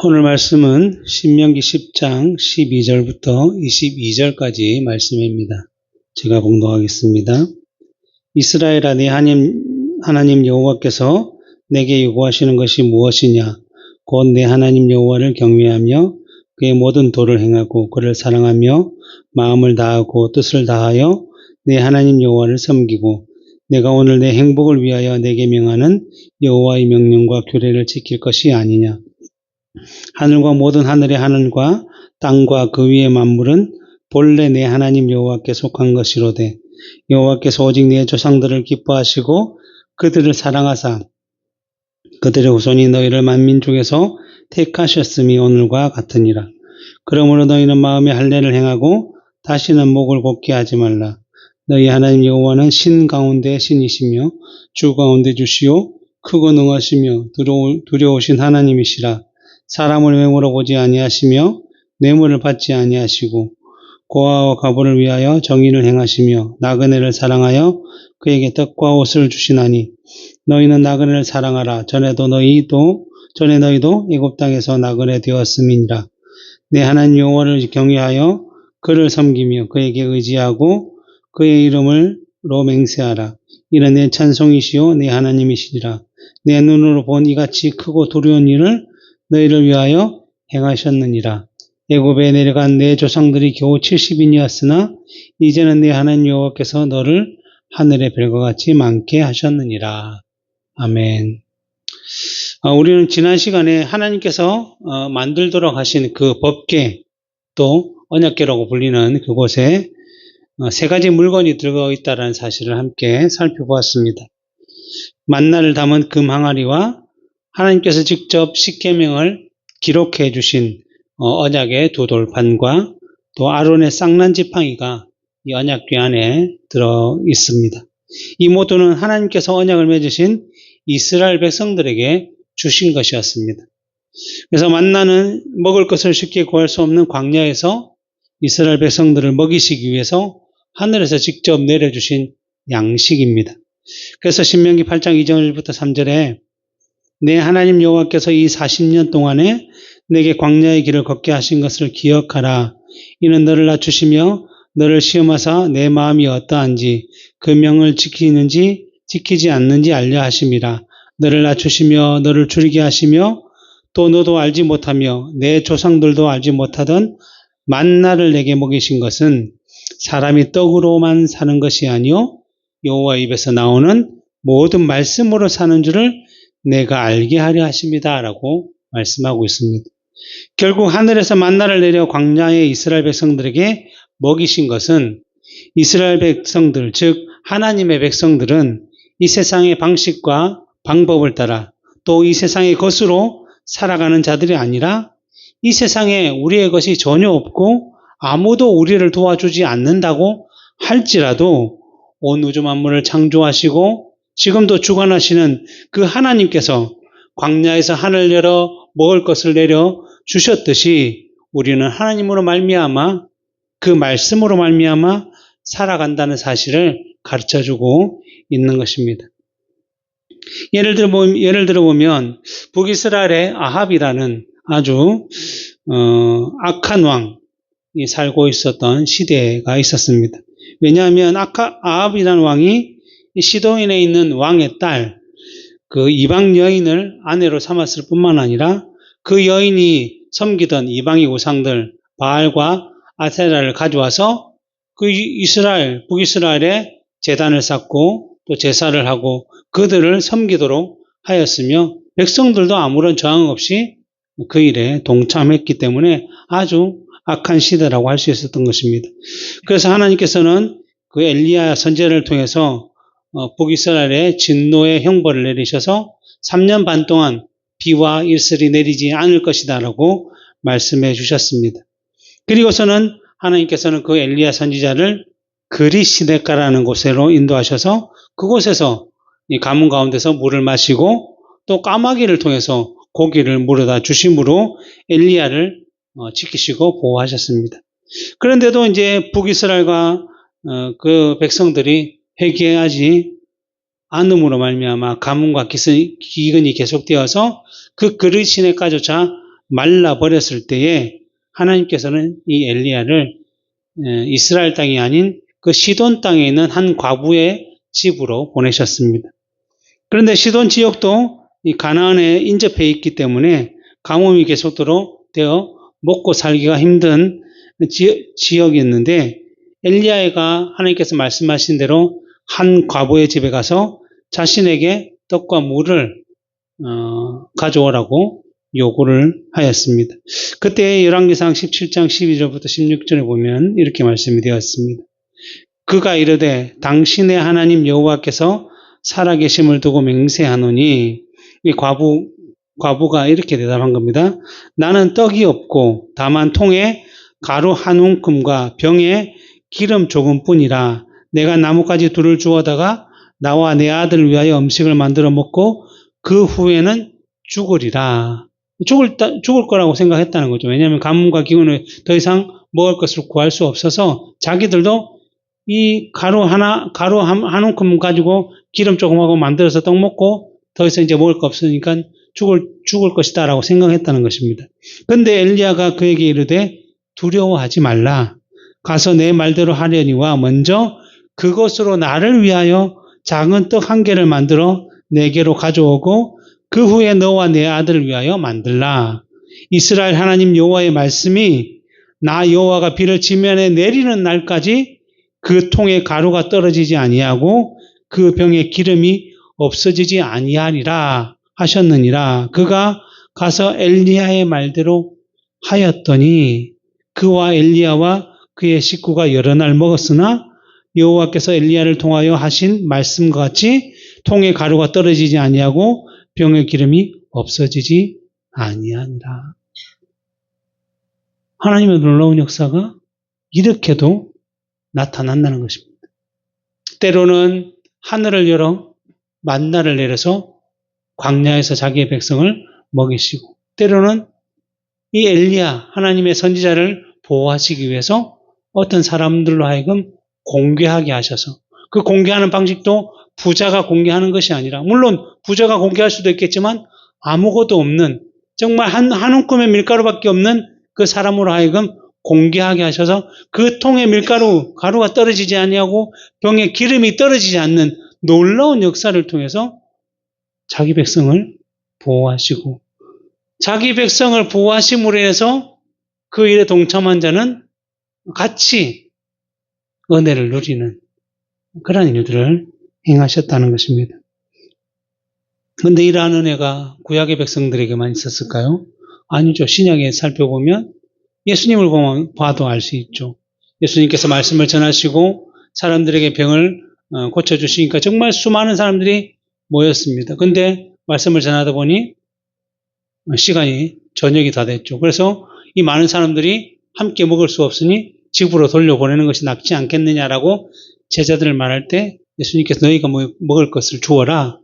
오늘 말씀은 신명기 10장 12절부터 22절까지 말씀입니다. 제가 봉독하겠습니다. 이스라엘아, 네 하나님 여호와께서 내게 요구하시는 것이 무엇이냐? 곧 내 하나님 여호와를 경외하며 그의 모든 도를 행하고 그를 사랑하며 마음을 다하고 뜻을 다하여 내 하나님 여호와를 섬기고 내가 오늘 내 행복을 위하여 내게 명하는 여호와의 명령과 규례를 지킬 것이 아니냐? 하늘과 모든 하늘의 하늘과 땅과 그 위의 만물은 본래 내 하나님 여호와께 속한 것이로되 여호와께서 오직 내 조상들을 기뻐하시고 그들을 사랑하사 그들의 후손이 너희를 만민족에서 택하셨음이 오늘과 같으니라. 그러므로 너희는 마음에 할례를 행하고 다시는 목을 곧게 하지 말라. 너희 하나님 여호와는 신 가운데 신이시며 주 가운데 주시요 크고 능하시며 두려우신 하나님이시라. 사람을 외모로 보지 아니하시며 뇌물을 받지 아니하시고 고아와 과부를 위하여 정의를 행하시며 나그네를 사랑하여 그에게 떡과 옷을 주시나니 너희는 나그네를 사랑하라. 전에 너희도 애굽 땅에서 나그네 되었음이니라. 내 하나님 여호와를 경외하여 그를 섬기며 그에게 의지하고 그의 이름으로 맹세하라. 이는 내 찬송이시요 내 하나님이시니라. 내 눈으로 본 이같이 크고 두려운 일을 너희를 위하여 행하셨느니라. 애굽에 내려간 내 조상들이 겨우 70인이었으나 이제는 내 하나님 여호와께서 너를 하늘의 별과 같이 많게 하셨느니라. 아멘. 우리는 지난 시간에 하나님께서 만들도록 하신 그 법궤, 또 언약궤라고 불리는 그곳에 세 가지 물건이 들어가 있다는 사실을 함께 살펴보았습니다. 만나를 담은 금 항아리와 하나님께서 직접 십계명을 기록해 주신 언약의 두 돌판과 또 아론의 쌍난 지팡이가 이 언약궤 안에 들어 있습니다. 이 모두는 하나님께서 언약을 맺으신 이스라엘 백성들에게 주신 것이었습니다. 그래서 만나는 먹을 것을 쉽게 구할 수 없는 광야에서 이스라엘 백성들을 먹이시기 위해서 하늘에서 직접 내려주신 양식입니다. 그래서 신명기 8장 2절부터 3절에 내 하나님 여호와께서 이 40년 동안에 내게 광야의 길을 걷게 하신 것을 기억하라. 이는 너를 낮추시며 너를 시험하사 내 마음이 어떠한지 그 명을 지키는지 지키지 않는지 알려 하심이라. 너를 낮추시며 너를 줄이게 하시며 또 너도 알지 못하며 내 조상들도 알지 못하던 만나를 내게 먹이신 것은 사람이 떡으로만 사는 것이 아니요 여호와 입에서 나오는 모든 말씀으로 사는 줄을 내가 알게 하려 하십니다. 라고 말씀하고 있습니다. 결국 하늘에서 만나를 내려 광야의 이스라엘 백성들에게 먹이신 것은 이스라엘 백성들, 즉 하나님의 백성들은 이 세상의 방식과 방법을 따라 또 이 세상의 것으로 살아가는 자들이 아니라 이 세상에 우리의 것이 전혀 없고 아무도 우리를 도와주지 않는다고 할지라도 온 우주 만물을 창조하시고 지금도 주관하시는 그 하나님께서 광야에서 하늘 열어 먹을 것을 내려 주셨듯이 우리는 하나님으로 말미암아 그 말씀으로 말미암아 살아간다는 사실을 가르쳐주고 있는 것입니다. 예를 들어보면 북이스라엘의 아합이라는 아주 악한 왕이 살고 있었던 시대가 있었습니다. 왜냐하면 아합이라는 왕이 시돈에 있는 왕의 딸, 그 이방 여인을 아내로 삼았을 뿐만 아니라 그 여인이 섬기던 이방의 우상들, 바알과 아세라를 가져와서 그 북이스라엘에 제단을 쌓고 또 제사를 하고 그들을 섬기도록 하였으며 백성들도 아무런 저항 없이 그 일에 동참했기 때문에 아주 악한 시대라고 할 수 있었던 것입니다. 그래서 하나님께서는 그 엘리야 선지자를 통해서 북이스라엘에 진노의 형벌을 내리셔서 3년 반 동안 비와 일설이 내리지 않을 것이다 라고 말씀해 주셨습니다. 그리고서는 하나님께서는 그 엘리야 선지자를 그리시네가라는 곳으로 인도하셔서 그곳에서 이 가문 가운데서 물을 마시고 또 까마귀를 통해서 고기를 물어다 주심으로 엘리야를 지키시고 보호하셨습니다. 그런데도 이제 북이스라엘과 그 백성들이 회개하지 않음으로 말미암아 가뭄과 기근이 계속되어서 그 그릇 시내가조차 말라버렸을 때에 하나님께서는 이 엘리야를 이스라엘 땅이 아닌 그 시돈 땅에 있는 한 과부의 집으로 보내셨습니다. 그런데 시돈 지역도 이 가나안에 인접해 있기 때문에 가뭄이 계속되어 먹고 살기가 힘든 지역이었는데 엘리야가 하나님께서 말씀하신 대로 한 과부의 집에 가서 자신에게 떡과 물을 가져오라고 요구를 하였습니다. 그때 열왕기상 17장 12절부터 16절에 보면 이렇게 말씀이 되었습니다. 그가 이르되 당신의 하나님 여호와께서 살아계심을 두고 맹세하노니, 이 과부가 이렇게 대답한 겁니다. 나는 떡이 없고 다만 통에 가루 한 움큼과 병에 기름 조금뿐이라. 내가 나뭇가지 둘을 주워다가 나와 내 아들을 위하여 음식을 만들어 먹고 그 후에는 죽으리라. 죽을 거라고 생각했다는 거죠. 왜냐하면 가뭄과 기근을 더 이상 먹을 것을 구할 수 없어서 자기들도 이 가루 한 움큼 가지고 기름 조금하고 만들어서 떡 먹고 더 이상 이제 먹을 거 없으니까 죽을 것이다 라고 생각했다는 것입니다. 근데 엘리야가 그에게 이르되 두려워하지 말라. 가서 내 말대로 하려니와 먼저 그것으로 나를 위하여 작은 떡 한 개를 만들어 내게로 가져오고 그 후에 너와 내 아들을 위하여 만들라. 이스라엘 하나님 여호와의 말씀이 나 여호와가 비를 지면에 내리는 날까지 그 통에 가루가 떨어지지 아니하고 그 병에 기름이 없어지지 아니하리라 하셨느니라. 그가 가서 엘리야의 말대로 하였더니 그와 엘리야와 그의 식구가 여러 날 먹었으나 여호와께서 엘리야를 통하여 하신 말씀과 같이 통에 가루가 떨어지지 아니하고 병의 기름이 없어지지 아니하니라. 하나님의 놀라운 역사가 이렇게도 나타난다는 것입니다. 때로는 하늘을 열어 만나를 내려서 광야에서 자기의 백성을 먹이시고, 때로는 이 엘리야 하나님의 선지자를 보호하시기 위해서 어떤 사람들로 하여금 공개하게 하셔서, 그 공개하는 방식도 부자가 공개하는 것이 아니라, 물론 부자가 공개할 수도 있겠지만 아무것도 없는, 정말 한 움큼의 밀가루밖에 없는 그 사람으로 하여금 공개하게 하셔서 그 통에 가루가 떨어지지 아니하고 병에 기름이 떨어지지 않는 놀라운 역사를 통해서 자기 백성을 보호하시고, 자기 백성을 보호하심으로 해서 그 일에 동참한 자는 같이 은혜를 누리는 그런 일들을 행하셨다는 것입니다. 그런데 이러한 은혜가 구약의 백성들에게만 있었을까요? 아니죠. 신약에 살펴보면 예수님을 봐도 알 수 있죠. 예수님께서 말씀을 전하시고 사람들에게 병을 고쳐주시니까 정말 수많은 사람들이 모였습니다. 그런데 말씀을 전하다 보니 시간이 저녁이 다 됐죠. 그래서 이 많은 사람들이 함께 먹을 수 없으니 집으로 돌려보내는 것이 낫지 않겠느냐라고 제자들을 말할 때 예수님께서 너희가 먹을 것을 주어라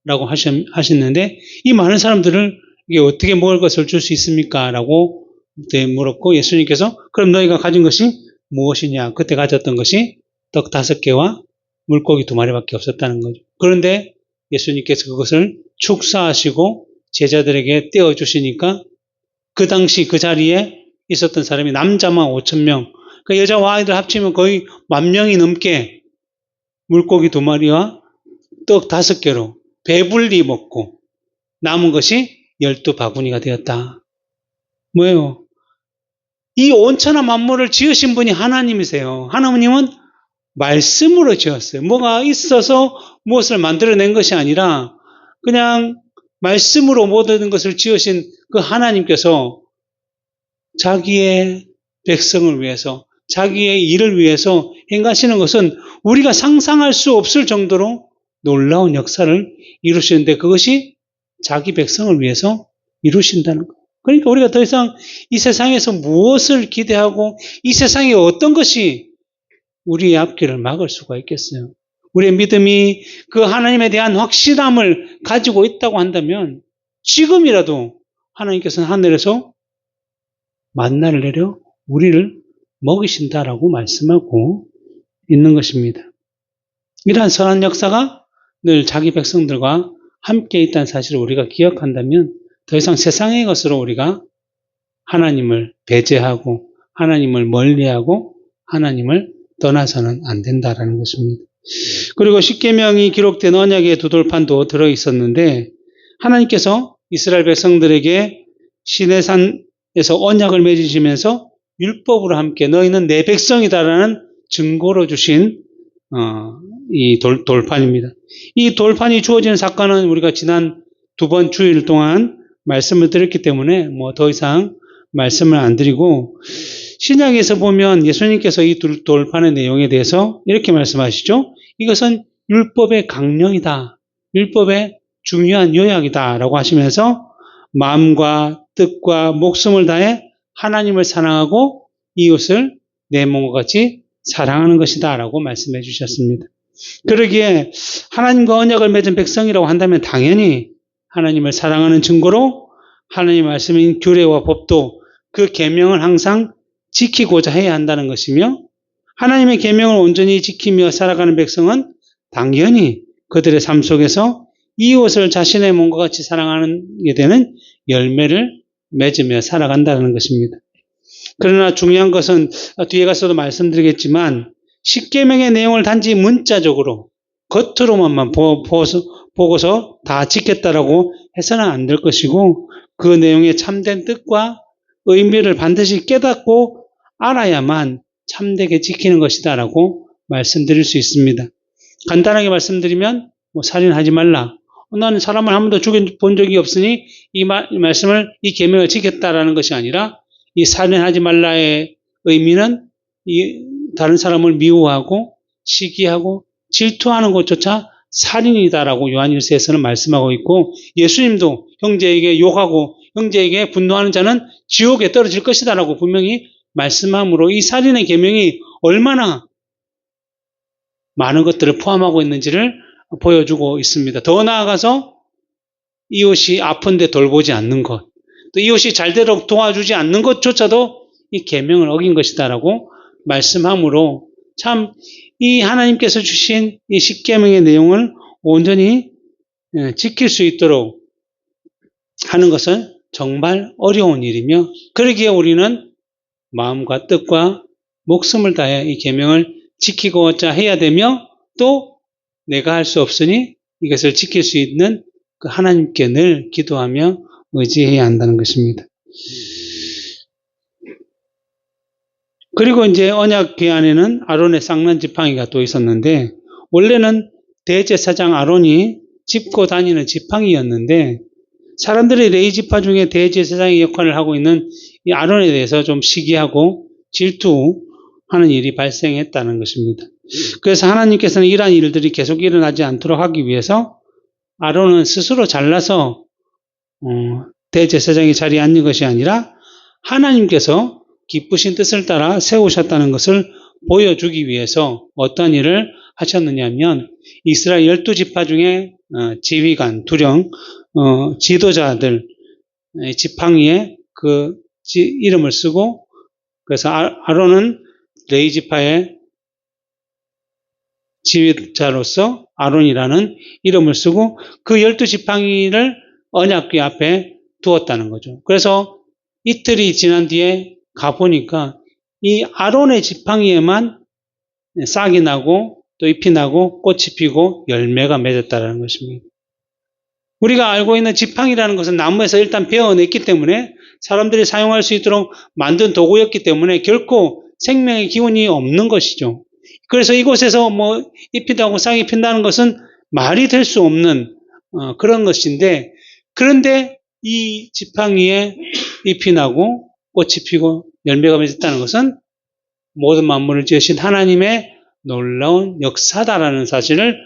라고 하셨는데, 이 많은 사람들을 이게 어떻게 먹을 것을 줄 수 있습니까? 라고 그때 물었고, 예수님께서 그럼 너희가 가진 것이 무엇이냐? 그때 가졌던 것이 떡 5개와 물고기 2마리밖에 없었다는 거죠. 그런데 예수님께서 그것을 축사하시고 제자들에게 떼어주시니까 그 당시 그 자리에 있었던 사람이 남자만 5,000명, 그 여자와 아이들 합치면 거의 10,000명이 넘게 물고기 2마리와 떡 5개로 배불리 먹고 남은 것이 12바구니가 되었다. 뭐예요? 이 온천한 만물을 지으신 분이 하나님이세요. 하나님은 말씀으로 지었어요. 뭐가 있어서 무엇을 만들어낸 것이 아니라 그냥 말씀으로 모든 것을 지으신 그 하나님께서 자기의 백성을 위해서, 자기의 일을 위해서 행하시는 것은 우리가 상상할 수 없을 정도로 놀라운 역사를 이루시는데, 그것이 자기 백성을 위해서 이루신다는 거예요. 그러니까 우리가 더 이상 이 세상에서 무엇을 기대하고 이 세상에 어떤 것이 우리의 앞길을 막을 수가 있겠어요? 우리의 믿음이 그 하나님에 대한 확실함을 가지고 있다고 한다면 지금이라도 하나님께서는 하늘에서 만나를 내려 우리를 먹이신다라고 말씀하고 있는 것입니다. 이러한 선한 역사가 늘 자기 백성들과 함께 있다는 사실을 우리가 기억한다면 더 이상 세상의 것으로 우리가 하나님을 배제하고 하나님을 멀리하고 하나님을 떠나서는 안 된다라는 것입니다. 그리고 십계명이 기록된 언약의 두 돌판도 들어 있었는데 하나님께서 이스라엘 백성들에게 시내산에서 언약을 맺으시면서 율법으로 함께 너희는 내 백성이다라는 증거로 주신 이 돌판입니다. 이 돌판이 주어지는 사건은 우리가 지난 두 번 주일 동안 말씀을 드렸기 때문에 뭐 더 이상 말씀을 안 드리고 신약에서 보면 예수님께서 이 돌판의 내용에 대해서 이렇게 말씀하시죠. 이것은 율법의 강령이다. 율법의 중요한 요약이다 라고 하시면서 마음과 뜻과 목숨을 다해 하나님을 사랑하고 이웃을 내 몸과 같이 사랑하는 것이다 라고 말씀해 주셨습니다. 그러기에 하나님과 언약을 맺은 백성이라고 한다면 당연히 하나님을 사랑하는 증거로 하나님의 말씀인 규례와 법도 그 계명을 항상 지키고자 해야 한다는 것이며 하나님의 계명을 온전히 지키며 살아가는 백성은 당연히 그들의 삶 속에서 이웃을 자신의 몸과 같이 사랑하게 되는 열매를 맺으며 살아간다는 것입니다. 그러나 중요한 것은 뒤에 가서도 말씀드리겠지만 십계명의 내용을 단지 문자적으로 겉으로만 보고서 다 지켰다라고 해서는 안 될 것이고 그 내용의 참된 뜻과 의미를 반드시 깨닫고 알아야만 참되게 지키는 것이다라고 말씀드릴 수 있습니다. 간단하게 말씀드리면 살인하지 말라. 나는 사람을 한 번도 죽여본 적이 없으니 이 계명을 지켰다라는 것이 아니라 이 살인하지 말라의 의미는 다른 사람을 미워하고 시기하고 질투하는 것조차 살인이다라고 요한일서에서는 말씀하고 있고 예수님도 형제에게 욕하고 형제에게 분노하는 자는 지옥에 떨어질 것이다라고 분명히 말씀함으로 이 살인의 계명이 얼마나 많은 것들을 포함하고 있는지를 보여주고 있습니다. 더 나아가서 이웃이 아픈데 돌보지 않는 것, 또 이웃이 잘되도록 도와주지 않는 것조차도 이 계명을 어긴 것이다라고 말씀함으로 참 이 하나님께서 주신 이 십계명의 내용을 온전히 지킬 수 있도록 하는 것은 정말 어려운 일이며 그러기에 우리는 마음과 뜻과 목숨을 다해 이 계명을 지키고자 해야 되며 또 내가 할 수 없으니 이것을 지킬 수 있는 그 하나님께 늘 기도하며 의지해야 한다는 것입니다. 그리고 이제 언약궤안에는 아론의 쌍난 지팡이가 또 있었는데 원래는 대제사장 아론이 짚고 다니는 지팡이였는데 사람들이 레위 지파 중에 대제사장의 역할을 하고 있는 이 아론에 대해서 좀 시기하고 질투하는 일이 발생했다는 것입니다. 그래서 하나님께서는 이러한 일들이 계속 일어나지 않도록 하기 위해서 아론은 스스로 잘나서 대제사장의 자리에 앉는 것이 아니라 하나님께서 기쁘신 뜻을 따라 세우셨다는 것을 보여주기 위해서 어떤 일을 하셨느냐면 이스라엘 12지파 중에 지휘관, 두령, 지도자들 지팡이에 그 이름을 쓰고 그래서 아론은 레위 지파의 지휘자로서 아론이라는 이름을 쓰고 그 12지팡이를 언약궤 앞에 두었다는 거죠. 그래서 이틀이 지난 뒤에 가보니까 이 아론의 지팡이에만 싹이 나고 또 잎이 나고 꽃이 피고 열매가 맺었다는 것입니다. 우리가 알고 있는 지팡이라는 것은 나무에서 일단 베어냈기 때문에 사람들이 사용할 수 있도록 만든 도구였기 때문에 결코 생명의 기운이 없는 것이죠. 그래서 이곳에서 잎이 나고 싹이 핀다는 것은 말이 될 수 없는 그런 것인데 그런데 이 지팡이에 잎이 나고 꽃이 피고 열매가 맺었다는 것은 모든 만물을 지으신 하나님의 놀라운 역사다라는 사실을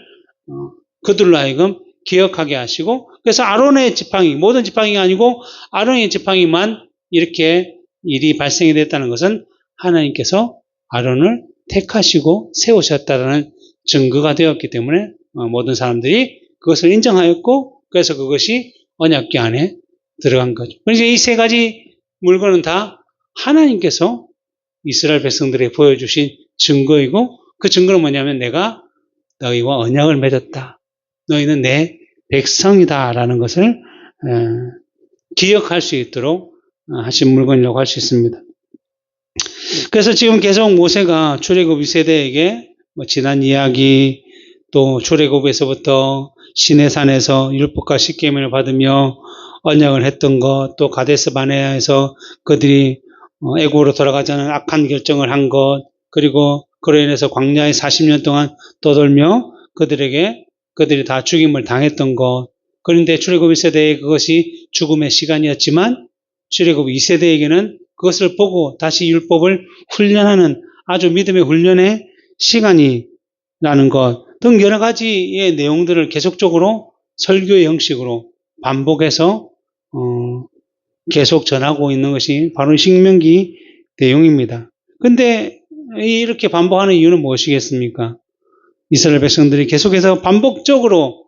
그들로 하여금 기억하게 하시고 그래서 아론의 지팡이, 모든 지팡이가 아니고 아론의 지팡이만 이렇게 일이 발생이 됐다는 것은 하나님께서 아론을 택하시고 세우셨다는 증거가 되었기 때문에 모든 사람들이 그것을 인정하였고 그래서 그것이 언약궤 안에 들어간 거죠. 그래서 이 세 가지 물건은 다 하나님께서 이스라엘 백성들에게 보여주신 증거이고 그 증거는 뭐냐면 내가 너희와 언약을 맺었다. 너희는 내 백성이다 라는 것을 기억할 수 있도록 하신 물건이라고 할 수 있습니다. 그래서 지금 계속 모세가 출애굽 2세대에게 지난 이야기 또 출애굽에서부터 시내산에서 율법과 십계명을 받으며 언약을 했던 것, 또 가데스 바네아에서 그들이 애굽으로 돌아가자는 악한 결정을 한 것, 그리고 그로 인해서 광야에 40년 동안 떠돌며 그들이 다 죽임을 당했던 것. 그런데 출애굽 1세대에 그것이 죽음의 시간이었지만 출애굽 2세대에게는 그것을 보고 다시 율법을 훈련하는 아주 믿음의 훈련의 시간이라는 것 등 여러 가지의 내용들을 계속적으로 설교의 형식으로 반복해서 계속 전하고 있는 것이 바로 신명기 내용입니다. 근데 이렇게 반복하는 이유는 무엇이겠습니까? 이스라엘 백성들이 계속해서 반복적으로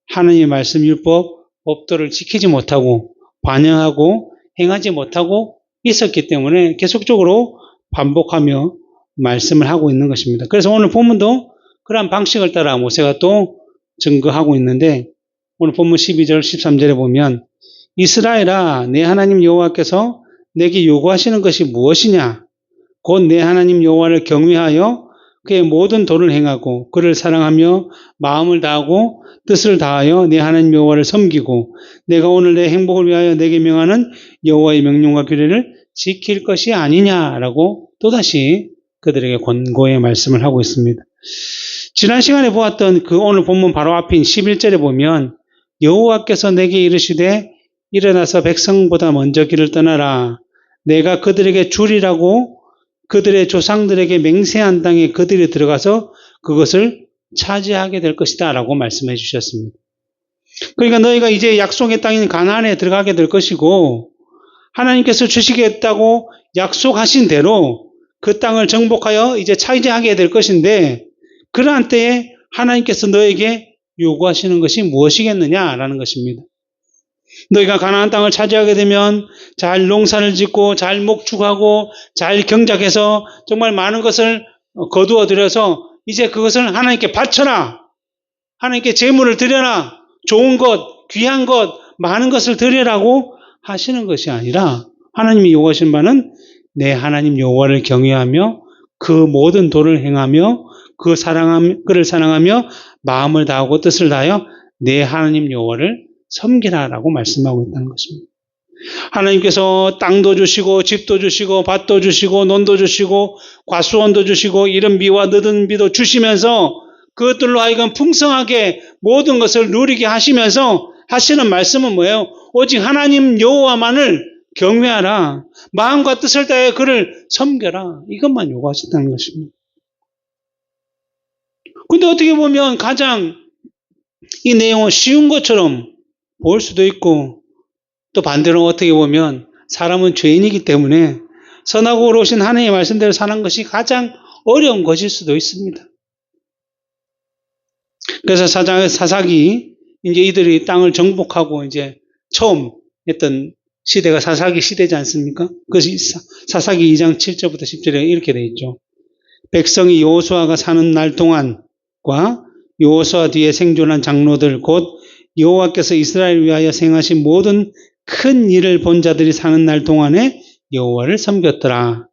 하나님의 말씀, 율법, 법도를 지키지 못하고 반영하고 행하지 못하고 있었기 때문에 계속적으로 반복하며 말씀을 하고 있는 것입니다. 그래서 오늘 본문도 그러한 방식을 따라 모세가 또 증거하고 있는데 오늘 본문 12절, 13절에 보면 이스라엘아, 내 하나님 여호와께서 내게 요구하시는 것이 무엇이냐? 곧 내 하나님 여호와를 경외하여 그의 모든 도를 행하고 그를 사랑하며 마음을 다하고 뜻을 다하여 내 하나님 여호와를 섬기고 내가 오늘 내 행복을 위하여 내게 명하는 여호와의 명령과 규례를 지킬 것이 아니냐라고 또다시 그들에게 권고의 말씀을 하고 있습니다. 지난 시간에 보았던 그 오늘 본문 바로 앞인 11절에 보면 여호와께서 내게 이르시되 일어나서 백성보다 먼저 길을 떠나라. 내가 그들에게 주리라고 그들의 조상들에게 맹세한 땅에 그들이 들어가서 그것을 차지하게 될 것이다 라고 말씀해 주셨습니다. 그러니까 너희가 이제 약속의 땅인 가나안에 들어가게 될 것이고 하나님께서 주시겠다고 약속하신 대로 그 땅을 정복하여 이제 차지하게 될 것인데 그러한 때에 하나님께서 너에게 요구하시는 것이 무엇이겠느냐라는 것입니다. 너희가 가나안 땅을 차지하게 되면 잘 농사를 짓고 잘 목축하고 잘 경작해서 정말 많은 것을 거두어 들여서 이제 그것을 하나님께 바쳐라. 하나님께 제물을 드려라. 좋은 것, 귀한 것, 많은 것을 드리라고 하시는 것이 아니라 하나님이 요구하신 바는 내 하나님 여호와를 경외하며 그 모든 도를 행하며 그를 사랑하며 마음을 다하고 뜻을 다하여 내 하나님 여호와를 섬기라라고 말씀하고 있다는 것입니다. 하나님께서 땅도 주시고 집도 주시고 밭도 주시고 논도 주시고 과수원도 주시고 이른 비와 늦은 비도 주시면서 그것들로 하여금 풍성하게 모든 것을 누리게 하시면서 하시는 말씀은 뭐예요? 오직 하나님 여호와만을 경외하라. 마음과 뜻을 다해 그를 섬겨라. 이것만 요구하셨다는 것입니다. 근데 어떻게 보면 가장 이 내용은 쉬운 것처럼 볼 수도 있고 또 반대로 어떻게 보면 사람은 죄인이기 때문에 선하고 의로우신 하나님의 말씀대로 사는 것이 가장 어려운 것일 수도 있습니다. 그래서 사사기 이제 이들이 땅을 정복하고 이제 처음 했던 시대가 사사기 시대지 않습니까? 그것이 사사기 2장 7절부터 10절에 이렇게 되어 있죠. 백성이 여호수아가 사는 날 동안과 여호수아 뒤에 생존한 장로들 곧 여호와께서 이스라엘을 위하여 행하신 모든 큰 일을 본 자들이 사는 날 동안에 여호와를 섬겼더라.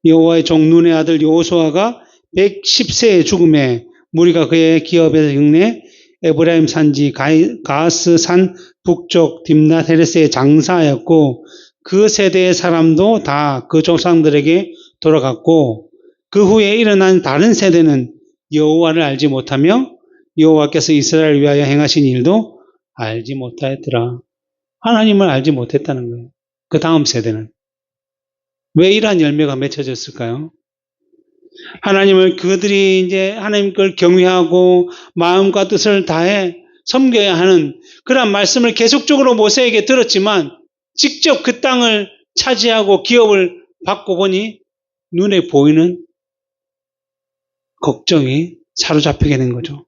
여호와의 종 눈의 아들 여호수아가 110세의 죽음에 무리가 그의 기업에서 흉내 에브라임 산지 가스 산 북쪽 딥낫 헤레스에 장사하였고 그 세대의 사람도 다 그 조상들에게 돌아갔고 그 후에 일어난 다른 세대는 여호와를 알지 못하며 여호와께서 이스라엘을 위하여 행하신 일도 알지 못하였더라. 하나님을 알지 못했다는 거예요. 그 다음 세대는. 왜 이러한 열매가 맺혀졌을까요? 하나님을 그들이 이제 하나님 걸 경외하고 마음과 뜻을 다해 섬겨야 하는 그런 말씀을 계속적으로 모세에게 들었지만 직접 그 땅을 차지하고 기업을 받고 보니 눈에 보이는 걱정이 사로잡히게 된 거죠.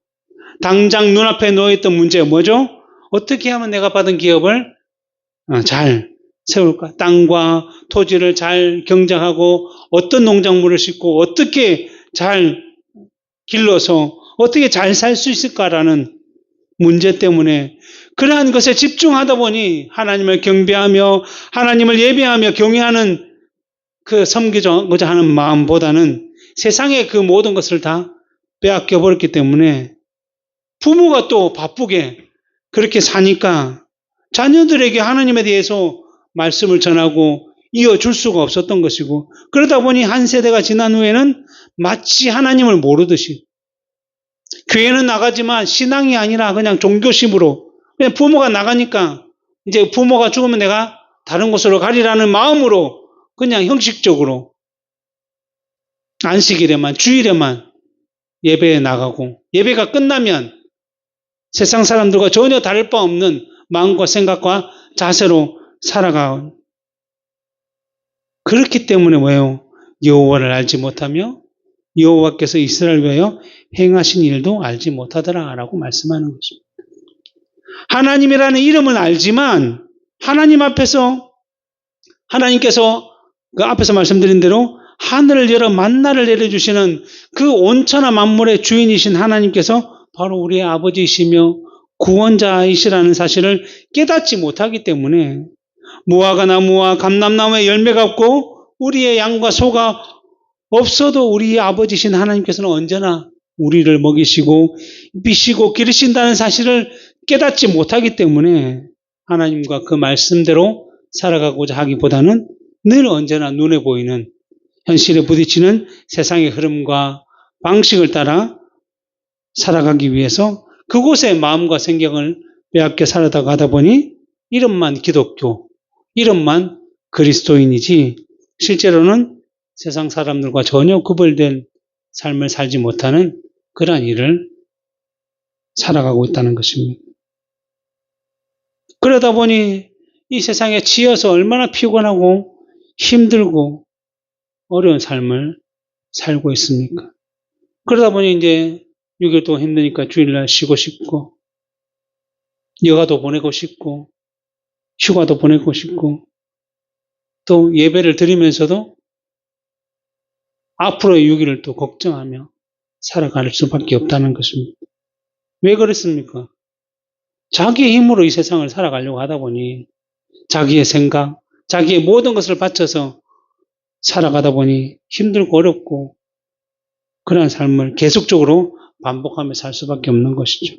당장 눈앞에 놓여있던 문제가 뭐죠? 어떻게 하면 내가 받은 기업을 잘 세울까? 땅과 토지를 잘 경작하고 어떤 농작물을 심고 어떻게 잘 길러서 어떻게 잘 살 수 있을까라는 문제 때문에 그러한 것에 집중하다 보니 하나님을 경배하며 하나님을 예배하며 경외하는 그 섬기고자 하는 마음보다는 세상의 그 모든 것을 다 빼앗겨 버렸기 때문에 부모가 또 바쁘게 그렇게 사니까 자녀들에게 하나님에 대해서 말씀을 전하고 이어줄 수가 없었던 것이고, 그러다 보니 한 세대가 지난 후에는 마치 하나님을 모르듯이 교회는 나가지만 신앙이 아니라 그냥 종교심으로, 그냥 부모가 나가니까 이제 부모가 죽으면 내가 다른 곳으로 가리라는 마음으로 그냥 형식적으로 안식일에만, 주일에만 예배에 나가고, 예배가 끝나면 세상 사람들과 전혀 다를 바 없는 마음과 생각과 자세로 살아가. 그렇기 때문에 왜요? 여호와를 알지 못하며 여호와께서 이스라엘을 위하여 행하신 일도 알지 못하더라라고 말씀하는 것입니다. 하나님이라는 이름은 알지만 하나님 앞에서, 하나님께서 그 앞에서 말씀드린 대로 하늘을 열어 만나를 내려주시는 그 온천하 만물의 주인이신 하나님께서 바로 우리의 아버지이시며 구원자이시라는 사실을 깨닫지 못하기 때문에 무화과 나무와 감람나무에 열매가 없고 우리의 양과 소가 없어도 우리 아버지신 하나님께서는 언제나 우리를 먹이시고 비시고 기르신다는 사실을 깨닫지 못하기 때문에 하나님과 그 말씀대로 살아가고자 하기보다는 늘 언제나 눈에 보이는 현실에 부딪히는 세상의 흐름과 방식을 따라 살아가기 위해서 그곳에 마음과 생각을 빼앗겨 살아다 가다 보니 이름만 기독교, 이름만 그리스도인이지 실제로는 세상 사람들과 전혀 구별된 삶을 살지 못하는 그러한 일을 살아가고 있다는 것입니다. 그러다 보니 이 세상에 치여서 얼마나 피곤하고 힘들고 어려운 삶을 살고 있습니까? 그러다 보니 이제 6일 동안 힘드니까 주일날 쉬고 싶고, 여가도 보내고 싶고, 휴가도 보내고 싶고, 또 예배를 드리면서도 앞으로의 6일을 또 걱정하며 살아갈 수밖에 없다는 것입니다. 왜 그렇습니까? 자기의 힘으로 이 세상을 살아가려고 하다 보니 자기의 생각, 자기의 모든 것을 바쳐서 살아가다 보니 힘들고 어렵고 그러한 삶을 계속적으로 반복하며 살 수밖에 없는 것이죠.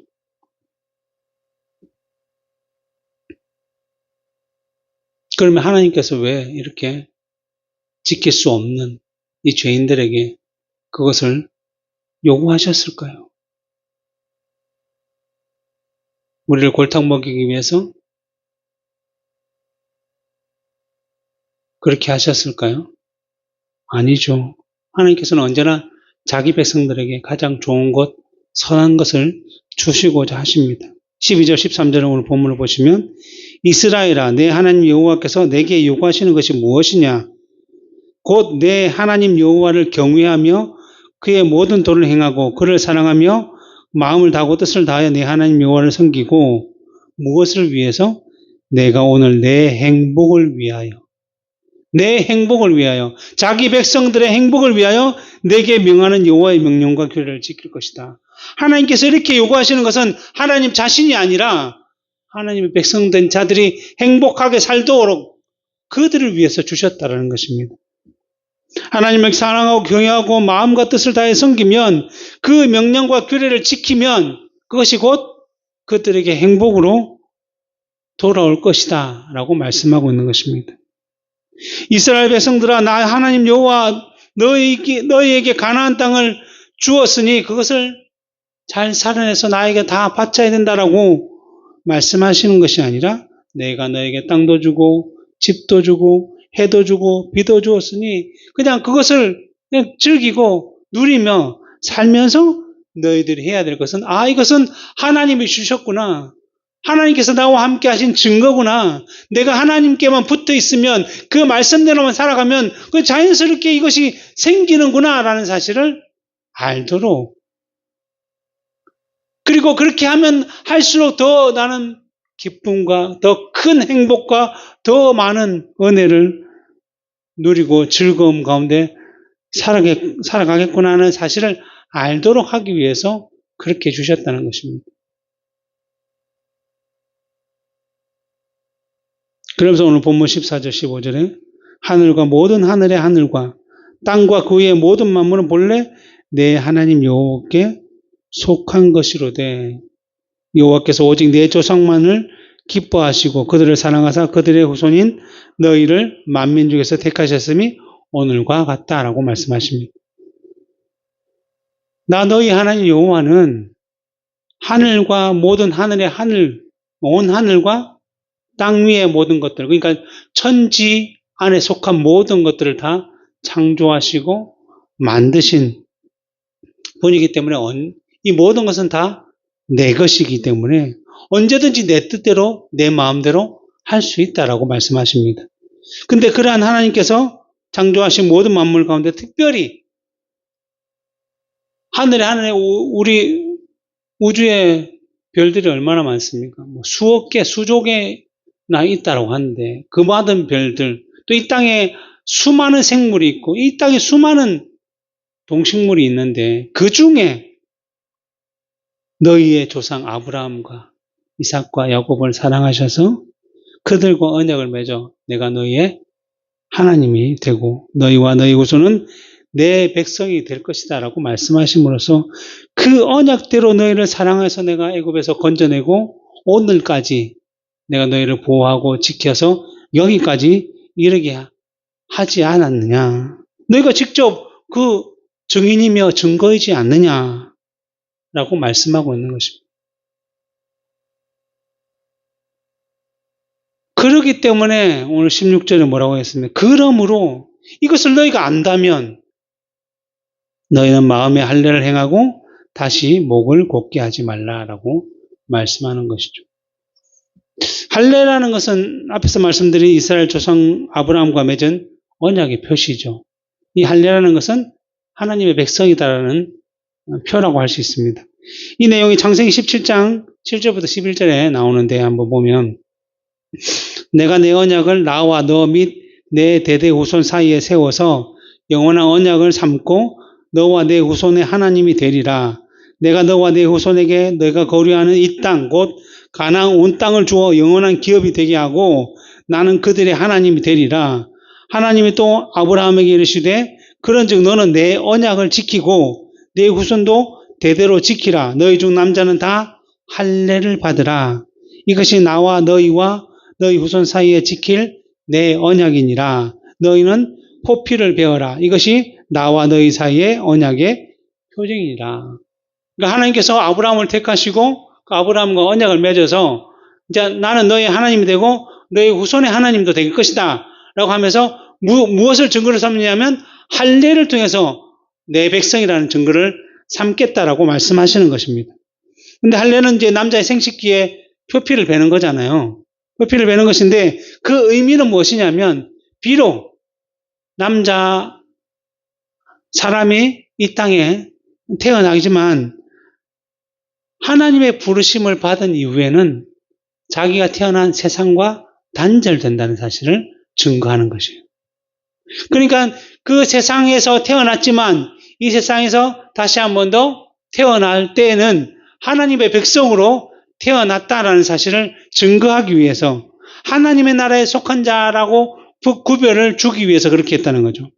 그러면 하나님께서 왜 이렇게 지킬 수 없는 이 죄인들에게 그것을 요구하셨을까요? 우리를 골탕 먹이기 위해서 그렇게 하셨을까요? 아니죠. 하나님께서는 언제나 자기 백성들에게 가장 좋은 것, 선한 것을 주시고자 하십니다. 12절, 13절을 오늘 본문을 보시면 이스라엘아, 내 하나님 여호와께서 내게 요구하시는 것이 무엇이냐? 곧 내 하나님 여호와를 경외하며 그의 모든 도를 행하고 그를 사랑하며 마음을 다하고 뜻을 다하여 내 하나님 여호와를 섬기고 무엇을 위해서? 내가 오늘 내 행복을 위하여, 내 행복을 위하여, 자기 백성들의 행복을 위하여 내게 명하는 여호와의 명령과 규례를 지킬 것이다. 하나님께서 이렇게 요구하시는 것은 하나님 자신이 아니라 하나님의 백성된 자들이 행복하게 살도록 그들을 위해서 주셨다는 것입니다. 하나님을 사랑하고 경외하고 마음과 뜻을 다해 섬기면 그 명령과 규례를 지키면 그것이 곧 그들에게 행복으로 돌아올 것이다 라고 말씀하고 있는 것입니다. 이스라엘 백성들아, 나 하나님 여호와 너희에게 가나안 땅을 주었으니 그것을 잘 살아내서 나에게 다 바쳐야 된다라고 말씀하시는 것이 아니라 내가 너에게 땅도 주고 집도 주고 해도 주고 비도 주었으니 그냥 그것을 그냥 즐기고 누리며 살면서 너희들이 해야 될 것은 이것은 하나님이 주셨구나. 하나님께서 나와 함께 하신 증거구나. 내가 하나님께만 붙어 있으면 그 말씀대로만 살아가면 그 자연스럽게 이것이 생기는구나 라는 사실을 알도록, 그리고 그렇게 하면 할수록 더 나는 기쁨과 더 큰 행복과 더 많은 은혜를 누리고 즐거움 가운데 살아가겠구나 하는 사실을 알도록 하기 위해서 그렇게 주셨다는 것입니다. 그러면서 오늘 본문 14절 15절에 하늘과 모든 하늘의 하늘과 땅과 그 위의 모든 만물은 본래 내 하나님 여호와께 속한 것이로되 여호와께서 오직 내 조상만을 기뻐하시고 그들을 사랑하사 그들의 후손인 너희를 만민 중에서 택하셨음이 오늘과 같다라고 말씀하십니다. 나 너희 하나님 여호와는 하늘과 모든 하늘의 하늘, 온 하늘과 땅 위의 모든 것들, 그러니까 천지 안에 속한 모든 것들을 다 창조하시고 만드신 분이기 때문에 이 모든 것은 다 내 것이기 때문에 언제든지 내 뜻대로 내 마음대로 할 수 있다라고 말씀하십니다. 근데 그러한 하나님께서 창조하신 모든 만물 가운데 특별히 하늘에 우리 우주에 별들이 얼마나 많습니까? 뭐 수억 개, 수조 개나 있다라고 하는데 그 많은 별들, 또 이 땅에 수많은 생물이 있고 이 땅에 수많은 동식물이 있는데 그 중에 너희의 조상 아브라함과 이삭과 야곱을 사랑하셔서 그들과 언약을 맺어 내가 너희의 하나님이 되고 너희와 너희 후손은 내 백성이 될 것이다 라고 말씀하심으로써 그 언약대로 너희를 사랑해서 내가 애굽에서 건져내고 오늘까지 내가 너희를 보호하고 지켜서 여기까지 이르게 하지 않았느냐. 너희가 직접 그 증인이며 증거이지 않느냐 라고 말씀하고 있는 것입니다. 그렇기 때문에 오늘 16절에 뭐라고 했습니까? 그러므로 이것을 너희가 안다면 너희는 마음에 할례를 행하고 다시 목을 곧게 하지 말라라고 말씀하는 것이죠. 할례라는 것은 앞에서 말씀드린 이스라엘 조상 아브라함과 맺은 언약의 표시죠. 이 할례라는 것은 하나님의 백성이다라는 표라고 할 수 있습니다. 이 내용이 창세기 17장 7절부터 11절에 나오는데 한번 보면 내가 내 언약을 나와 너 및 내 대대 후손 사이에 세워서 영원한 언약을 삼고 너와 내 후손의 하나님이 되리라. 내가 너와 내 후손에게 너희가 거류하는 이 땅 곧 가나안 온 땅을 주어 영원한 기업이 되게 하고 나는 그들의 하나님이 되리라. 하나님이 또 아브라함에게 이르시되 그런즉 너는 내 언약을 지키고 내 후손도 대대로 지키라. 너희 중 남자는 다 할례를 받으라. 이것이 나와 너희와 너희 후손 사이에 지킬 내 언약이니라. 너희는 포피를 베어라. 이것이 나와 너희 사이의 언약의 표징이니라. 그러니까 하나님께서 아브라함을 택하시고 그 아브라함과 언약을 맺어서 이제 나는 너희 하나님이 되고 너희 후손의 하나님도 될 것이다 라고 하면서 무엇을 증거로 삼느냐면 할례를 통해서 내 백성이라는 증거를 삼겠다라고 말씀하시는 것입니다. 근데 할례는 이제 남자의 생식기에 표피를 베는 거잖아요. 표피를 베는 것인데 그 의미는 무엇이냐면 비록 남자 사람이 이 땅에 태어나지만 하나님의 부르심을 받은 이후에는 자기가 태어난 세상과 단절된다는 사실을 증거하는 것이에요. 그러니까 그 세상에서 태어났지만 이 세상에서 다시 한 번 더 태어날 때에는 하나님의 백성으로 태어났다라는 사실을 증거하기 위해서 하나님의 나라에 속한 자라고 구별을 주기 위해서 그렇게 했다는 거죠.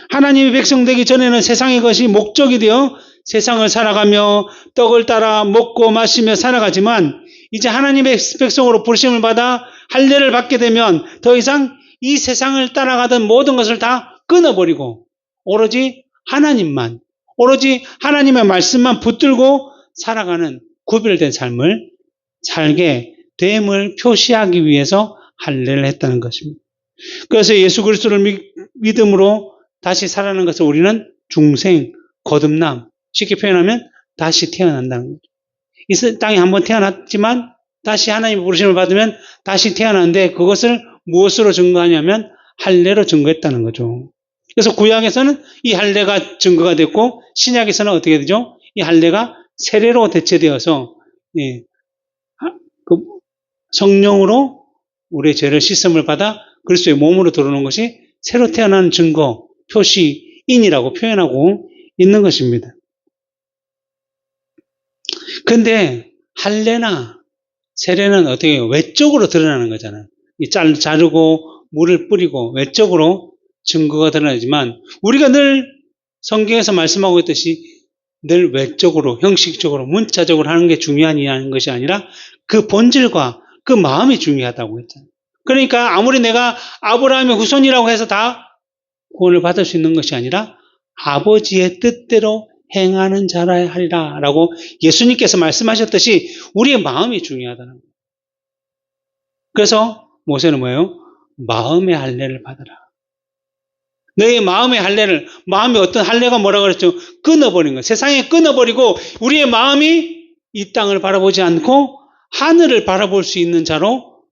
하나님의 백성 되기 전에는 세상의 것이 목적이 되어 세상을 살아가며 떡을 따라 먹고 마시며 살아가지만 이제 하나님의 백성으로 부르심을 받아 할례를 받게 되면 더 이상 이 세상을 따라가던 모든 것을 다 끊어버리고 오로지 하나님만, 오로지 하나님의 말씀만 붙들고 살아가는 구별된 삶을 살게 됨을 표시하기 위해서 할례를 했다는 것입니다. 그래서 예수 그리스도를 믿음으로 다시 살아나는 것을 우리는 중생, 거듭남, 쉽게 표현하면 다시 태어난다는 거죠. 이 땅에 한번 태어났지만 다시 하나님의 부르심을 받으면 다시 태어났는데 그것을 무엇으로 증거하냐면 할례로 증거했다는 거죠. 그래서 구약에서는 이 할례가 증거가 됐고 신약에서는 어떻게 되죠? 이 할례가 세례로 대체되어서 그 성령으로 우리의 죄를 씻음을 받아 그리스도의 몸으로 들어오는 것이 새로 태어난 증거, 표시인이라고 표현하고 있는 것입니다. 근데 할례나 세례는 어떻게 외적으로 드러나는 거잖아요. 자르고 물을 뿌리고 외적으로 증거가 드러나지만 우리가 늘 성경에서 말씀하고 있듯이 늘 외적으로 형식적으로 문자적으로 하는 게 중요한 것이 아니라 그 본질과 그 마음이 중요하다고 했잖아요. 그러니까 아무리 내가 아브라함의 후손이라고 해서 다 구원을 받을 수 있는 것이 아니라 아버지의 뜻대로 행하는 자라 하리라 라고 예수님께서 말씀하셨듯이 우리의 마음이 중요하다는 거예요. 그래서 모세는 뭐예요? 마음의 할례를 받으라. 너의 마음의 할례를, 마음의 어떤 할례가 뭐라고 그랬죠? 끊어버린 거예요. 세상에 끊어버리고 우리의 마음이 이 땅을 바라보지 않고 하늘을 바라볼 수 있는 자로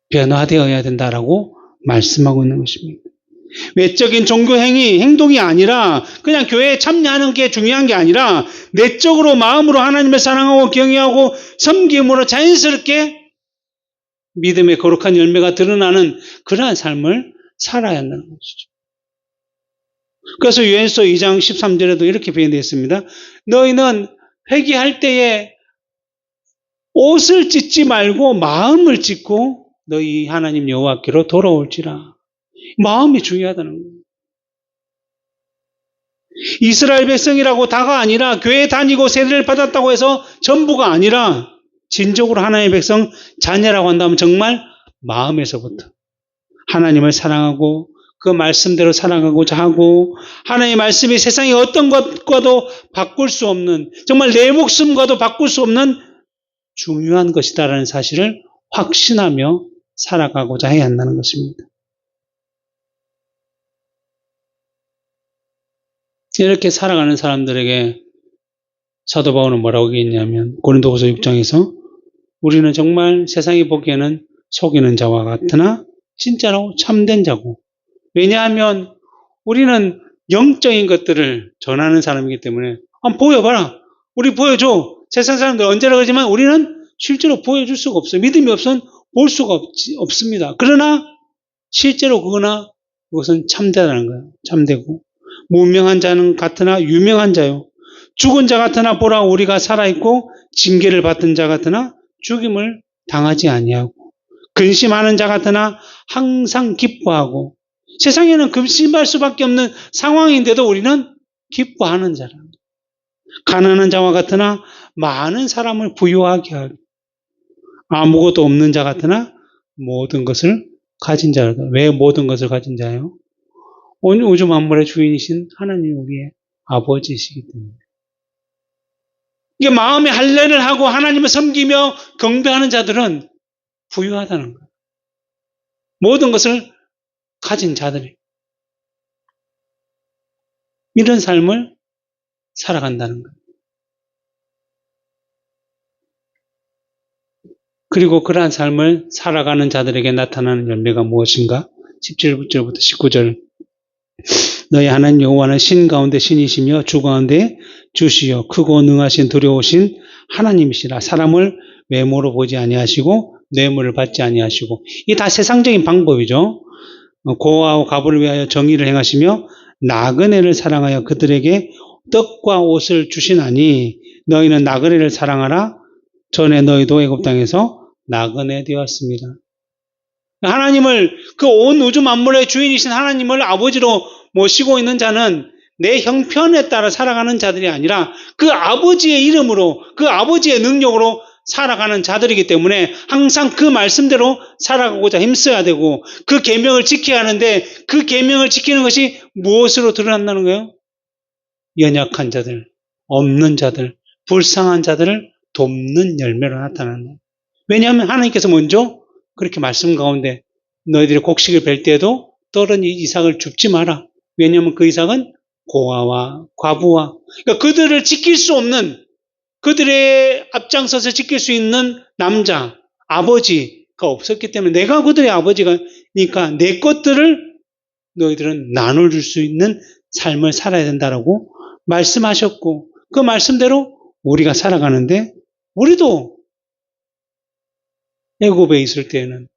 변화되어야 된다라고 말씀하고 있는 것입니다. 외적인 종교 행동이 아니라 그냥 교회에 참여하는 게 중요한 게 아니라 내적으로 마음으로 하나님을 사랑하고 경외하고 섬김으로 자연스럽게 믿음의 거룩한 열매가 드러나는 그러한 삶을 살아야 한다는 것이죠. 그래서 요한일서 2장 13절에도 이렇게 표현되어 있습니다. 너희는 회개할 때에 옷을 찢지 말고 마음을 찢고 너희 하나님 여호와께로 돌아올지라. 마음이 중요하다는 거예요. 이스라엘 백성이라고 다가 아니라 교회 다니고 세례를 받았다고 해서 전부가 아니라 진정으로 하나님의 백성 자녀라고 한다면 정말 마음에서부터 하나님을 사랑하고 그 말씀대로 살아가고자 하고 하나님의 말씀이 세상의 어떤 것과도 바꿀 수 없는 정말 내 목숨과도 바꿀 수 없는 중요한 것이다라는 사실을 확신하며 살아가고자 해야 한다는 것입니다. 이렇게 살아가는 사람들에게 사도 바울은 뭐라고 얘기했냐면 고린도후서 6장에서 우리는 정말 세상이 보기에는 속이는 자와 같으나 진짜로 참된 자고 왜냐하면 우리는 영적인 것들을 전하는 사람이기 때문에 한번 보여봐라. 우리 보여줘. 세상 사람들 언제나 그러지만 우리는 실제로 보여줄 수가 없어요. 믿음이 없으면 볼 수가 없습니다. 그러나 실제로 그것은 참되다는 거예요. 참되고 무명한 자는 같으나 유명한 자요. 죽은 자 같으나 보라 우리가 살아있고 징계를 받은 자 같으나 죽임을 당하지 아니하고 근심하는 자 같으나 항상 기뻐하고 세상에는 근심할 수밖에 없는 상황인데도 우리는 기뻐하는 자랍니다. 가난한 자와 같으나 많은 사람을 부유하게 하고 아무것도 없는 자 같으나 모든 것을 가진 자라다. 왜 모든 것을 가진 자예요? 온 우주 만물의 주인이신 하나님 우리의 아버지이시기 때문에. 이게 마음의 할례를 하고 하나님을 섬기며 경배하는 자들은 부유하다는 거예요. 모든 것을 가진 자들이 이런 삶을 살아간다는 거예요. 그리고 그러한 삶을 살아가는 자들에게 나타나는 열매가 무엇인가? 17절부터 19절 너희 하나님 여호와는 신 가운데 신이시며 주 가운데 주시여 크고 능하신 두려우신 하나님이시라. 사람을 외모로 보지 아니하시고 뇌물을 받지 아니하시고 이게 다 세상적인 방법이죠. 고아와 과부를 위하여 정의를 행하시며 나그네를 사랑하여 그들에게 떡과 옷을 주시나니 너희는 나그네를 사랑하라. 전에 너희도 애굽 땅에서 나그네 되었습니다. 하나님을 그 온 우주 만물의 주인이신 하나님을 아버지로 모시고 있는 자는 내 형편에 따라 살아가는 자들이 아니라 그 아버지의 이름으로 그 아버지의 능력으로 살아가는 자들이기 때문에 항상 그 말씀대로 살아가고자 힘써야 되고 그 계명을 지켜야 하는데 그 계명을 지키는 것이 무엇으로 드러난다는 거예요? 연약한 자들, 없는 자들, 불쌍한 자들을 돕는 열매로 나타나는 거예요. 왜냐하면 하나님께서 먼저 그렇게 말씀 가운데 너희들이 곡식을 벨 때에도 떨은 이삭을 줍지 마라. 왜냐하면 그 이삭은 고아와 과부와 그러니까 그들을 지킬 수 없는 그들의 앞장서서 지킬 수 있는 남자, 아버지가 없었기 때문에 내가 그들의 아버지가니까 내 것들을 너희들은 나눠줄 수 있는 삶을 살아야 된다라고 말씀하셨고 그 말씀대로 우리가 살아가는데 우리도 애굽에 있을 때에는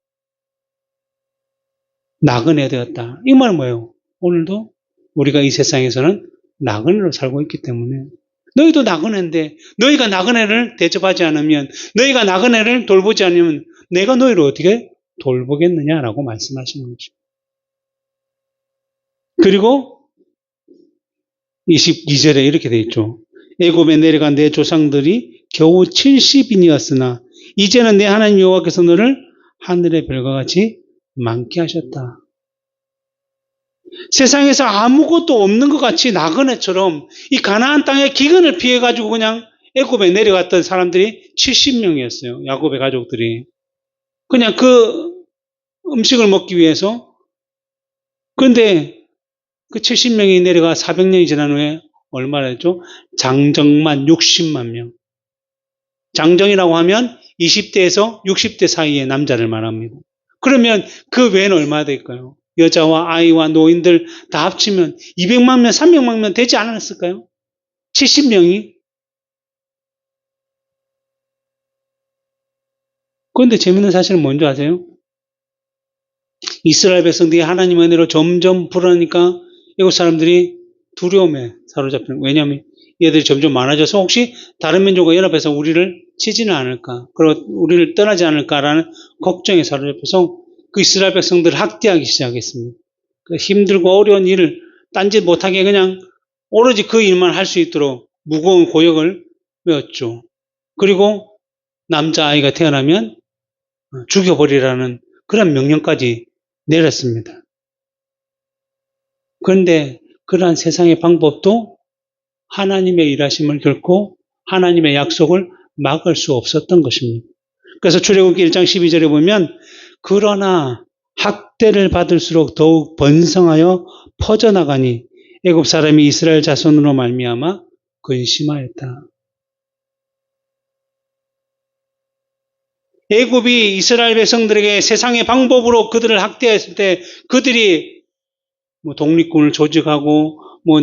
나그네 되었다. 이 말은 뭐예요? 오늘도 우리가 이 세상에서는 나그네로 살고 있기 때문에 너희도 나그네인데 너희가 나그네를 대접하지 않으면 너희가 나그네를 돌보지 않으면 내가 너희를 어떻게 돌보겠느냐라고 말씀하시는 거죠. 그리고 22절에 이렇게 돼 있죠. 애굽에 내려간 내 조상들이 겨우 70인이었으나 이제는 내 하나님 여호와께서 너를 하늘의 별과 같이 많게 하셨다. 세상에서 아무것도 없는 것 같이 나그네처럼 이 가나안 땅의 기근을 피해가지고 그냥 애굽에 내려갔던 사람들이 70명이었어요. 야곱의 가족들이. 그냥 그 음식을 먹기 위해서. 그런데 그 70명이 내려가 400년이 지난 후에 얼마나 했죠? 장정만 60만 명. 장정이라고 하면 20대에서 60대 사이의 남자를 말합니다. 그러면 그 외에는 얼마나 될까요? 여자와 아이와 노인들 다 합치면 200만 명, 300만 명 되지 않았을까요? 70명이. 그런데 재밌는 사실은 뭔지 아세요? 이스라엘 백성들이 하나님의 은혜로 점점 불어나니까 애국 사람들이 두려움에 사로잡히는 거예요. 왜냐하면 얘들이 점점 많아져서 혹시 다른 민족과 연합해서 우리를 치지는 않을까, 그리고 우리를 떠나지 않을까라는 걱정에 사로잡혀서 그 이스라엘 백성들을 학대하기 시작했습니다. 그 힘들고 어려운 일을 딴짓 못하게 그냥 오로지 그 일만 할 수 있도록 무거운 고역을 메웠죠. 그리고 남자아이가 태어나면 죽여버리라는 그런 명령까지 내렸습니다. 그런데 그러한 세상의 방법도 하나님의 일하심을 결코 하나님의 약속을 막을 수 없었던 것입니다. 그래서 출애굽기 1장 12절에 보면 그러나 학대를 받을수록 더욱 번성하여 퍼져나가니 애굽 사람이 이스라엘 자손으로 말미암아 근심하였다. 애굽이 이스라엘 백성들에게 세상의 방법으로 그들을 학대했을 때 그들이 독립군을 조직하고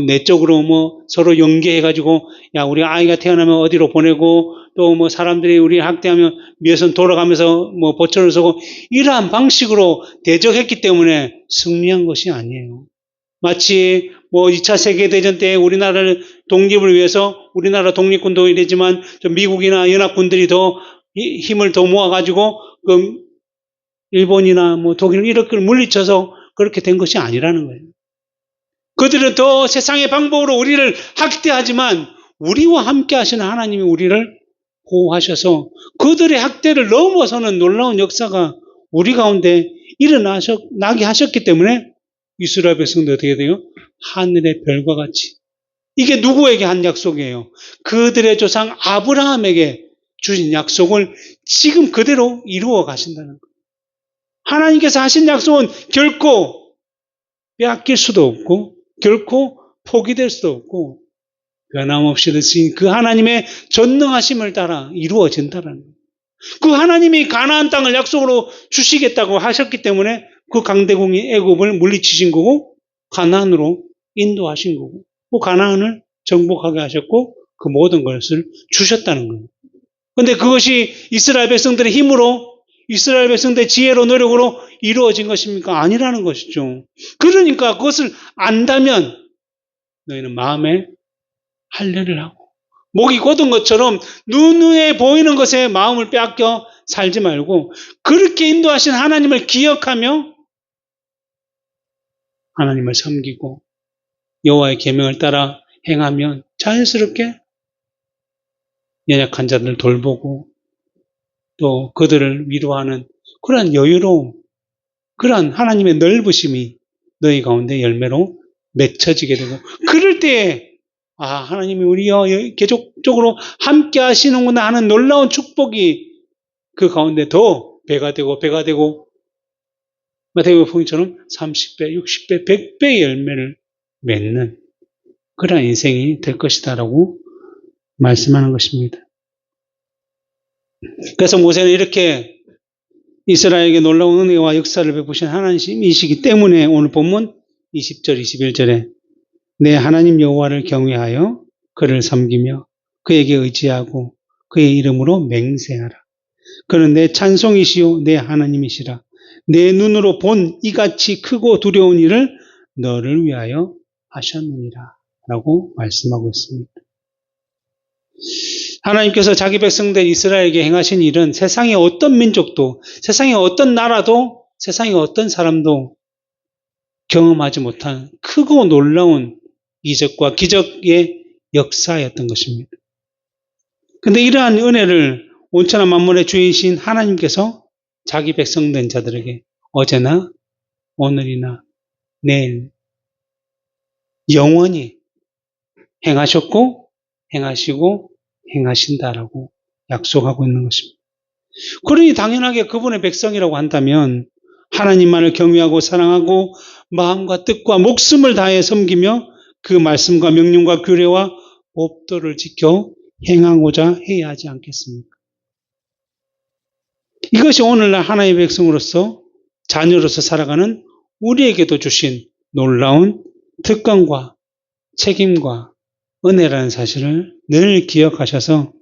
내적으로 서로 연계해가지고 야 우리 아이가 태어나면 어디로 보내고 또 사람들이 우리 학대하면 미에선 돌아가면서 보초를 서고 이러한 방식으로 대적했기 때문에 승리한 것이 아니에요. 마치 2차 세계대전 때 우리나라를 독립을 위해서 우리나라 독립군도 이랬지만 미국이나 연합군들이 더 힘을 더 모아가지고 일본이나 독일 이렇게 물리쳐서 그렇게 된 것이 아니라는 거예요. 그들은 더 세상의 방법으로 우리를 학대하지만 우리와 함께 하시는 하나님이 우리를 보호하셔서 그들의 학대를 넘어서는 놀라운 역사가 우리 가운데 일어나게 하셨기 때문에 이스라엘 백성도 어떻게 돼요? 하늘의 별과 같이. 이게 누구에게 한 약속이에요? 그들의 조상 아브라함에게 주신 약속을 지금 그대로 이루어 가신다는 거예요. 하나님께서 하신 약속은 결코 빼앗길 수도 없고 결코 포기될 수도 없고 변함없이 되신 그 하나님의 전능하심을 따라 이루어진다는 거예요. 그 하나님이 가나안 땅을 약속으로 주시겠다고 하셨기 때문에 그 강대국인 애굽을 물리치신 거고 가나안으로 인도하신 거고 그 가나안을 정복하게 하셨고 그 모든 것을 주셨다는 거예요. 그런데 그것이 이스라엘 백성들의 힘으로 이스라엘 백성들의 지혜로 노력으로 이루어진 것입니까? 아니라는 것이죠. 그러니까 그것을 안다면 너희는 마음에 할례를 하고 목이 곧은 것처럼 눈에 보이는 것에 마음을 빼앗겨 살지 말고 그렇게 인도하신 하나님을 기억하며 하나님을 섬기고 여호와의 계명을 따라 행하면 자연스럽게 연약한 자들을 돌보고 또 그들을 위로하는 그러한 여유로움, 그러한 하나님의 넓으심이 너희 가운데 열매로 맺혀지게 되고 그럴 때에 하나님이 우리와 계속적으로 함께 하시는구나 하는 놀라운 축복이 그 가운데 더 배가 되고 마태복음처럼 30배, 60배, 100배의 열매를 맺는 그러한 인생이 될 것이다라고 말씀하는 것입니다. 그래서 모세는 이렇게 이스라엘에게 놀라운 은혜와 역사를 베푸신 하나님이시기 때문에 오늘 본문 20절, 21절에 내 하나님 여호와를 경외하여 그를 섬기며 그에게 의지하고 그의 이름으로 맹세하라. 그는 내 찬송이시요 내 하나님이시라. 내 눈으로 본 이같이 크고 두려운 일을 너를 위하여 하셨느니라 라고 말씀하고 있습니다. 하나님께서 자기 백성된 이스라엘에게 행하신 일은 세상의 어떤 민족도, 세상의 어떤 나라도, 세상의 어떤 사람도 경험하지 못한 크고 놀라운 이적과 기적의 역사였던 것입니다. 그런데 이러한 은혜를 온천한 만물의 주인이신 하나님께서 자기 백성된 자들에게 어제나 오늘이나 내일 영원히 행하셨고 행하시고 행하신다라고 약속하고 있는 것입니다. 그러니 당연하게 그분의 백성이라고 한다면 하나님만을 경외하고 사랑하고 마음과 뜻과 목숨을 다해 섬기며 그 말씀과 명령과 규례와 법도를 지켜 행하고자 해야 하지 않겠습니까? 이것이 오늘날 하나님의 백성으로서 자녀로서 살아가는 우리에게도 주신 놀라운 특권과 책임과 은혜라는 사실을 늘 기억하셔서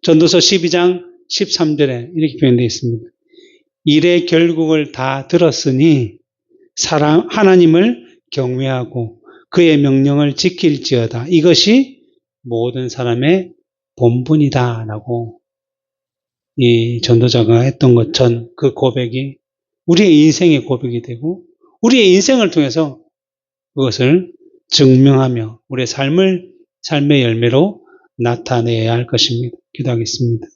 전도서 12장 13절에 이렇게 표현되어 있습니다. 일의 결국을 다 들었으니 하나님을 경외하고 그의 명령을 지킬지어다. 이것이 모든 사람의 본분이다 라고 이 전도자가 했던 것처럼 그 고백이 우리의 인생의 고백이 되고 우리의 인생을 통해서 그것을 증명하며 우리의 삶의 열매로 나타내야 할 것입니다. 기도하겠습니다.